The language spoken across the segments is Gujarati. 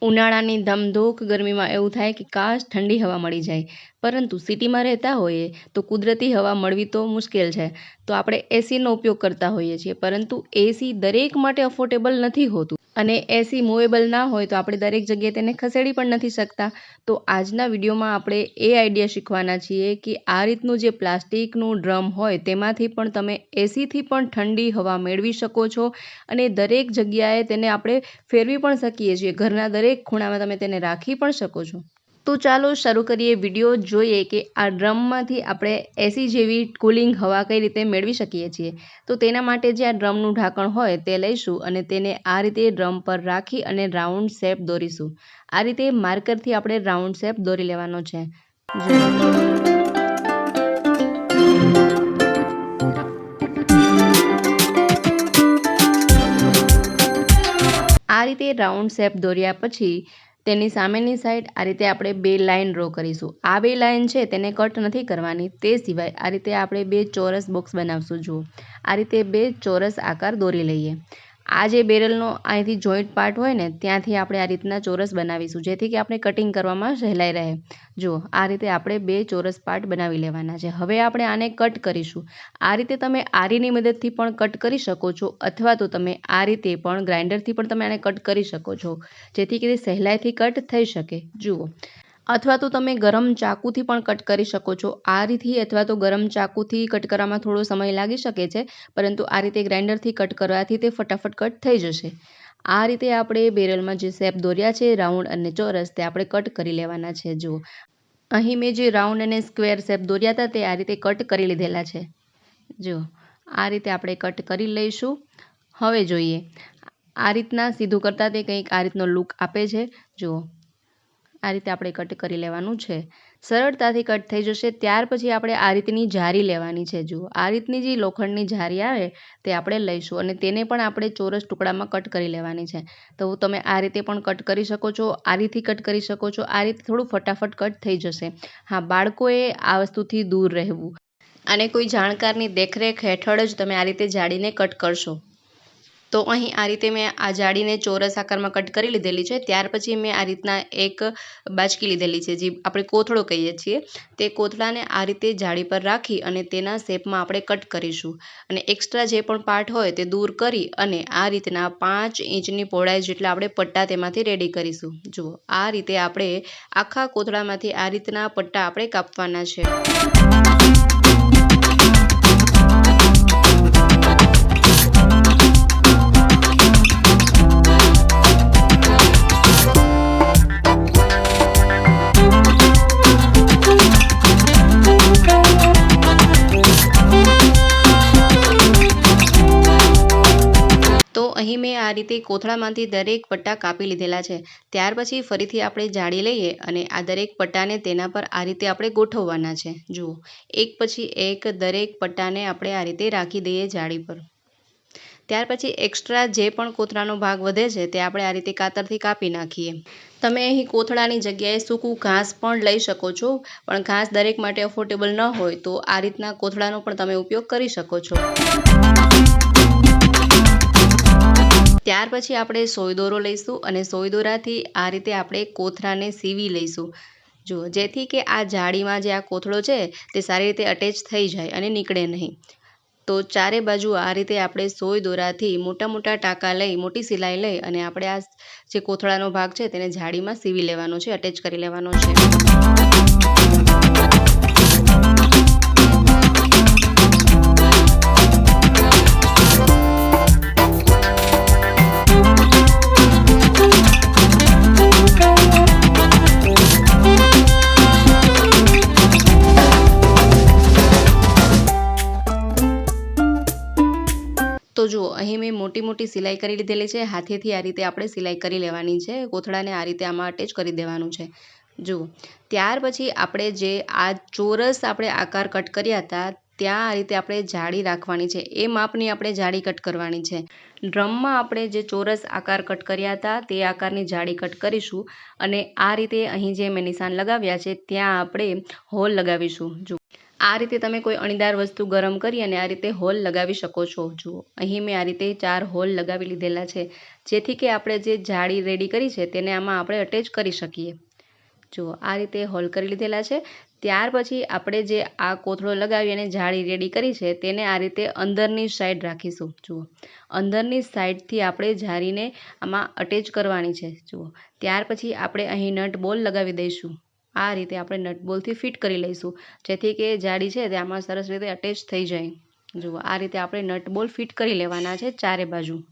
ઉનાળાની ધમધોક ગરમીમાં એવું થાય કે કાશ ઠંડી હવા મળી જાય, પરંતુ સિટીમાં રહેતા હોઈએ તો કુદરતી હવા મળવી તો મુશ્કેલ છે. તો આપણે એસીનો ઉપયોગ કરતા હોઈએ છીએ, પરંતુ એસી દરેક માટે અફોર્ડેબલ નથી હોતું અને એસી મૂવેબલ ના હોય તો આપણે દરેક જગ્યાએ તેને ખસેડી પણ નથી શકતા. તો આજના વિડીયોમાં આપણે એ આઈડિયા શીખવાના છીએ કે આ રીતનું જે પ્લાસ્ટિકનું ડ્રમ હોય તેમાંથી પણ તમે એસીથી પણ ઠંડી હવા મેળવી શકો છો અને દરેક જગ્યાએ તેને આપણે ફેરવી પણ શકીએ છીએ. ઘરના દરેક ખૂણામાં તમે તેને રાખી પણ શકો છો. તો ચાલો શરૂ કરીએ વિડીયો. જોઈએ કે આ ડ્રમમાંથી આપણે એસી જેવી કુલિંગ હવા કઈ રીતે મેળવી શકીએ છીએ. તો તેના માટે જે આ ડ્રમનું ઢાંકણ હોય તે લઈશું અને તેને આ રીતે ડ્રમ પર રાખી અને રાઉન્ડ શેપ દોરીશું. આ રીતે માર્કરથી આપણે રાઉન્ડ શેપ દોરી લેવાનો છે. આ રીતે રાઉન્ડ શેપ દોર્યા પછી તેની સામેની સાઈડ આ રીતે આપણે 2 લાઇન ડ્રો કરીશું. આ 2 લાઇન છે તેને કટ નથી કરવાની. તે સિવાય આ રીતે આપણે 2 ચોરસ બોક્સ બનાવશું. જુઓ, આ રીતે 2 ચોરસ આકાર દોરી લઈએ. આ જે બેરલનો અહીંથી જોઈન્ટ પાર્ટ હોય ને ત્યાંથી આપણે આ રીતના ચોરસ બનાવીશું, જેથી કે આપણે કટિંગ કરવામાં સહેલાઈ રહે. જુઓ, આ રીતે આપણે 2 ચોરસ પાર્ટ બનાવી લેવાના છે. હવે આપણે આને કટ કરીશું. આ રીતે તમે આરીની મદદથી પણ કટ કરી શકો છો, અથવા તો તમે આ રીતે પણ ગ્રાઇન્ડરથી પણ તમે આને કટ કરી શકો છો, જેથી કે તે સહેલાઈથી કટ થઈ શકે. જુઓ, અથવા તો તમે ગરમ ચાકુથી પણ કટ કરી શકો છો. આ રીતથી અથવા તો ગરમ ચાકુથી કટ કરવામાં થોડો સમય લાગી શકે છે, પરંતુ આ રીતે ગ્રાઇન્ડરથી કટ કરવાથી તે ફટાફટ કટ થઈ જશે. આ રીતે આપણે બેરલમાં જે શેપ દોર્યા છે રાઉન્ડ અને ચોરસ, તે આપણે કટ કરી લેવાના છે. જુઓ, અહીં મેં જે રાઉન્ડ અને સ્ક્વેર શેપ દોર્યા હતા તે આ રીતે કટ કરી લીધેલા છે. જુઓ, આ રીતે આપણે કટ કરી લઈશું. હવે જોઈએ, આ રીતના સીધું કરતાં તે કંઈક આ રીતનો લુક આપે છે. જુઓ, આ રીતે આપણે કટ કરી લેવાનું છે. સરળતાથી કટ થઈ જશે. ત્યાર પછી આપણે આ રીતની જારી લેવાની છે. જુઓ, આ રીતની જે લોખંડની જારી આવે તે આપણે લઈશું અને તેને પણ આપણે ચોરસ ટુકડામાં કટ કરી લેવાની છે. તો તમે આ રીતે પણ કટ કરી શકો છો, આ રીતથી કટ કરી શકો છો. આ રીતે થોડું ફટાફટ કટ થઈ જશે. હા, બાળકોએ આ વસ્તુથી દૂર રહેવું અને કોઈ જાણકારની દેખરેખ હેઠળ જ તમે આ રીતે જાળીને કટ કરશો. તો અહીં આ રીતે મેં આ જાળીને ચોરસ આકારમાં કટ કરી લીધેલી છે. ત્યાર પછી મેં આ રીતના એક બાચકી લીધેલી છે, જે આપણે કોથળો કહીએ છીએ. તે કોથળાને આ રીતે જાળી પર રાખી અને તેના શેપમાં આપણે કટ કરીશું અને એક્સ્ટ્રા જે પણ પાર્ટ હોય તે દૂર કરી અને આ રીતના 5 ઇંચની પહોળાઈ જેટલા આપણે પટ્ટા તેમાંથી રેડી કરીશું. જુઓ, આ રીતે આપણે આખા કોથળામાંથી આ રીતના પટ્ટા આપણે કાપવાના છે. તો અહીં મેં આ રીતે કોથળામાંથી દરેક પટ્ટા કાપી લીધેલા છે. ત્યાર પછી ફરીથી આપણે જાળી લઈએ અને આ દરેક પટ્ટાને તેના પર આ રીતે આપણે ગોઠવવાના છે. જુઓ, એક પછી એક દરેક પટ્ટાને આપણે આ રીતે રાખી દઈએ જાળી પર. ત્યાર પછી એક્સ્ટ્રા જે પણ કોથળાનો ભાગ વધે છે તે આપણે આ રીતે કાતરથી કાપી નાખીએ. તમે અહીં કોથળાની જગ્યાએ સૂકું ઘાસ પણ લઈ શકો છો, પણ ઘાસ દરેક માટે અફોર્ડેબલ ન હોય તો આ રીતના કોથળાનો પણ તમે ઉપયોગ કરી શકો છો. ત્યાર પછી આપણે સોય દોરો લઈશું અને સોય દોરાથી આ રીતે આપણે કોથળાને સીવી લઈશું. જુઓ, જેથી કે આ જાળીમાં જે આ કોથળો છે તે સારી રીતે અટેચ થઈ જાય અને નીકળે નહીં. તો ચારે બાજુ આ રીતે આપણે સોય દોરાથી મોટા મોટા ટાંકા લઈ, મોટી સિલાઈ લઈ અને આપણે આ જે કોથળાનો ભાગ છે તેને જાળીમાં સીવી લેવાનો છે, અટેચ કરી લેવાનો છે. તો જુઓ, અહીં મેં મોટી મોટી સિલાઈ કરી લીધેલી છે. હાથેથી આ રીતે આપણે સિલાઈ કરી લેવાની છે. કોથળાને આ રીતે આમાં અટેચ કરી દેવાનું છે. જુઓ, ત્યાર પછી આપણે જે આ ચોરસ આપણે આકાર કટ કર્યા હતા ત્યાં આ રીતે આપણે જાળી રાખવાની છે. એ માપની આપણે જાળી કટ કરવાની છે. ડ્રમમાં આપણે જે ચોરસ આકાર કટ કર્યા હતા તે આકારની જાળી કટ કરીશું અને આ રીતે અહીં જે મેં નિશાન લગાવ્યા છે ત્યાં આપણે હોલ લગાવીશું. જુઓ, આ રીતે તમે કોઈ અણીદાર વસ્તુ ગરમ કરી અને આ રીતે હોલ લગાવી શકો છો. જુઓ અહીં મેં આ રીતે 4 હોલ લગાવી લીધેલા છે, જેથી કે આપણે જે જાળી રેડી કરી છે તેને આમાં આપણે અટેચ કરી શકીએ. જુઓ આ રીતે હોલ કરી લીધેલા છે. ત્યાર પછી આપણે જે આ કોથળો લગાવી અને જાળી રેડી કરી છે તેને આ રીતે અંદરની સાઈડ રાખીશું. જુઓ અંદરની સાઈડથી આપણે જાળીને આમાં અટેચ કરવાની છે. જુઓ ત્યાર પછી આપણે અહીં નટ બોલ લગાવી દઈશું. આ રીતે આપણે નટબોલથી ફિટ કરી લઈશું, જેથી કે જાળી છે તે આમાં સરસ રીતે અટેચ થઈ જાય. જુઓ આ રીતે આપણે નટબોલ ફિટ કરી લેવાના છે ચારે બાજુ.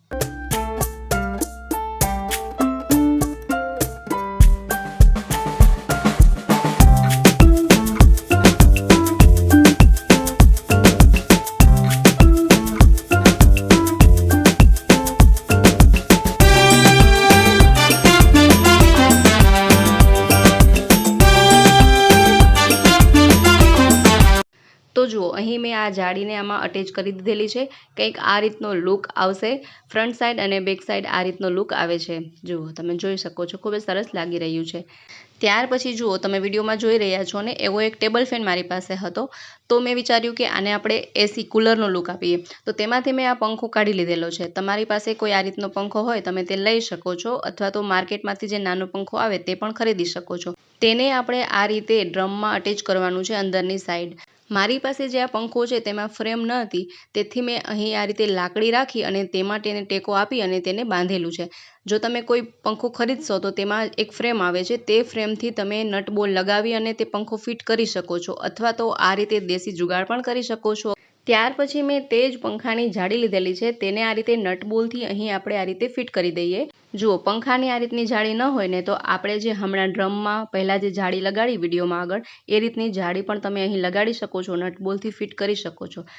તો જુઓ અહીં મેં આ જાળીને આમાં અટેચ કરી દીધેલી છે. કંઈક આ રીતનો લુક આવશે. ફ્રન્ટ સાઈડ અને બેક સાઈડ આ રીતનો લુક આવે છે. જુઓ તમે જોઈ શકો છો, ખૂબ જ સરસ લાગી રહ્યું છે. ત્યાર પછી જુઓ તમે વિડીયોમાં જોઈ રહ્યા છો ને, એવો એક ટેબલ ફેન મારી પાસે હતો, તો મેં વિચાર્યું કે આને આપણે એસી કુલરનો લુક આપીએ. તો તેમાંથી મેં આ પંખો કાઢી લીધેલો છે. તમારી પાસે કોઈ આ રીતનો પંખો હોય તમે તે લઈ શકો છો, અથવા તો માર્કેટમાંથી જે નાનો પંખો આવે તે પણ ખરીદી શકો છો. તેને આપણે આ રીતે ડ્રમમાં અટેચ કરવાનું છે અંદરની સાઈડ. મારી પાસે જે આ પંખો છે તેમાં ફ્રેમ ન હતી, તેથી મેં અહીં આ રીતે લાકડી રાખી અને તેમાં તેને ટેકો આપી અને તેને બાંધેલું છે. જો તમે કોઈ પંખો ખરીદશો તો તેમાં એક ફ્રેમ આવે છે, તે ફ્રેમથી તમે નટ બોલ લગાવી અને તે પંખો ફિટ કરી શકો છો, અથવા તો આ રીતે દેશી જુગાડ પણ કરી શકો છો. ત્યાર પછી મેં તે જ પંખાની જાળી લીધેલી છે, તેને આ રીતે નટબોલથી અહીં આપણે આ રીતે ફિટ કરી દઈએ. જુઓ પંખાની આ રીતની જાળી ન હોય ને તો આપણે જે હમણાં ડ્રમમાં પહેલાં જે જાળી લગાડી વિડીયોમાં આગળ, એ રીતની જાળી પણ તમે અહીં લગાડી શકો છો, નટબોલથી ફિટ કરી શકો છો.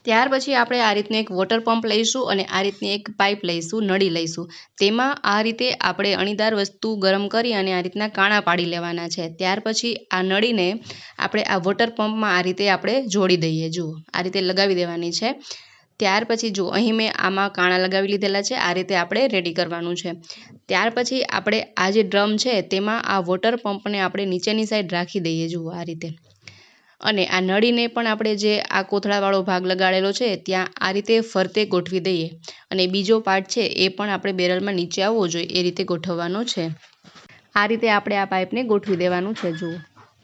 ત્યાર પછી આપણે આ રીતનું એક વોટર પંપ લઈશું અને આ રીતની એક પાઇપ લઈશું, નળી લઈશું. તેમાં આ રીતે આપણે અણીદાર વસ્તુ ગરમ કરી અને આ રીતના કાણા પાડી લેવાના છે. ત્યાર પછી આ નળીને આપણે આ વોટર પંપમાં આ રીતે આપણે જોડી દઈએ. જુઓ આ રીતે લગાવી દેવાની છે. ત્યાર પછી જુઓ અહીં મેં આમાં કાણા લગાવી લીધેલા છે. આ રીતે આપણે રેડી કરવાનું છે. ત્યાર પછી આપણે આ જે ડ્રમ છે તેમાં આ વોટર પંપને આપણે નીચેની સાઈડ રાખી દઈએ. જુઓ આ રીતે. અને આ નળીને પણ આપણે જે આ કોથળાવાળો ભાગ લગાડેલો છે ત્યાં આ રીતે ફરતે ગોઠવી દઈએ. અને બીજો પાર્ટ છે એ પણ આપણે બેરલમાં નીચે આવવો જોઈએ એ રીતે ગોઠવવાનો છે. આ રીતે આપણે આ પાઇપને ગોઠવી દેવાનું છે. જુઓ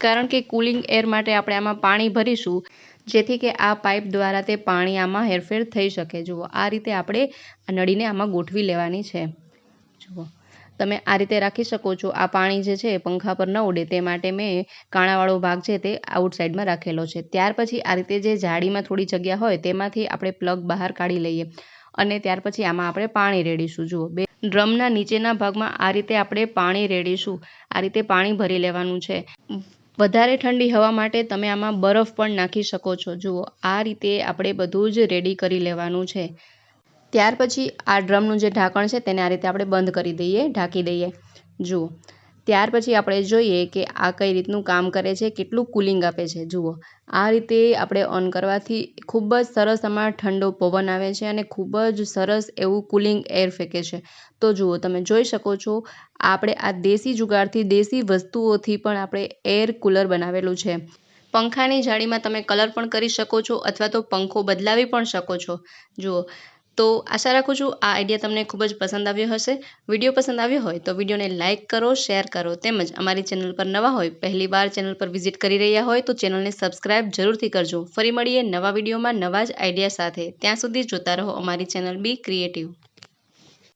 કારણ કે કુલિંગ એર માટે આપણે આમાં પાણી ભરીશું, જેથી કે આ પાઇપ દ્વારા તે પાણી આમાં હેરફેર થઈ શકે. જુઓ આ રીતે આપણે આ નળીને આમાં ગોઠવી લેવાની છે. જુઓ તમે આ રીતે રાખી શકો છો. આ પાણી જે છે પંખા પર ન ઉડે તે માટે મેં કાણાવાળો ભાગ છે તે આઉટ સાઈડમાં રાખેલો છે. ત્યાર પછી આ રીતે જે જાળીમાં થોડી જગ્યા હોય તેમાંથી આપણે પ્લગ બહાર કાઢી લઈએ અને ત્યાર પછી આમાં આપણે પાણી રેડીશું. જુઓ ડ્રમના નીચેના ભાગમાં આ રીતે આપણે પાણી રેડીશું. આ રીતે પાણી ભરી લેવાનું છે. વધારે ઠંડી હવા માટે તમે આમાં બરફ પણ નાખી શકો છો. જુઓ આ રીતે આપણે બધું જ રેડી કરી લેવાનું છે. ત્યાર પછી આ ડ્રમનું જે ઢાંકણ છે તેને આ રીતે આપણે બંધ કરી દઈએ, ઢાંકી દઈએ. જુઓ ત્યાર પછી આપણે જોઈએ કે આ કઈ રીતનું કામ કરે છે, કેટલું કુલિંગ આપે છે. જુઓ આ રીતે આપણે ઓન કરવાથી ખૂબ જ સરસ આમાં ઠંડો પવન આવે છે અને ખૂબ જ સરસ એવું કુલિંગ એર ફેંકે છે. તો જુઓ તમે જોઈ શકો છો, આપણે આ દેશી જુગાડથી, દેશી વસ્તુઓથી પણ આપણે એર કુલર બનાવેલું છે. પંખાની જાળીમાં તમે કલર પણ કરી શકો છો અથવા તો પંખો બદલાવી પણ શકો છો. જુઓ તો આશા રાખું છું આ આઈડિયા તમને ખૂબ જ પસંદ આવ્યો હશે. વિડીયો પસંદ આવ્યો હોય તો વિડીયોને લાઇક કરો, શેર કરો, તેમજ અમારી ચેનલ પર નવા હોય, પહેલીવાર ચેનલ પર વિઝિટ કરી રહ્યા હોય તો ચેનલને સબસ્ક્રાઇબ જરૂરથી કરજો. ફરી મળીએ નવા વિડીયોમાં નવા જ આઈડિયા સાથે. ત્યાં સુધી જોતા રહો અમારી ચેનલ બી ક્રિએટિવ.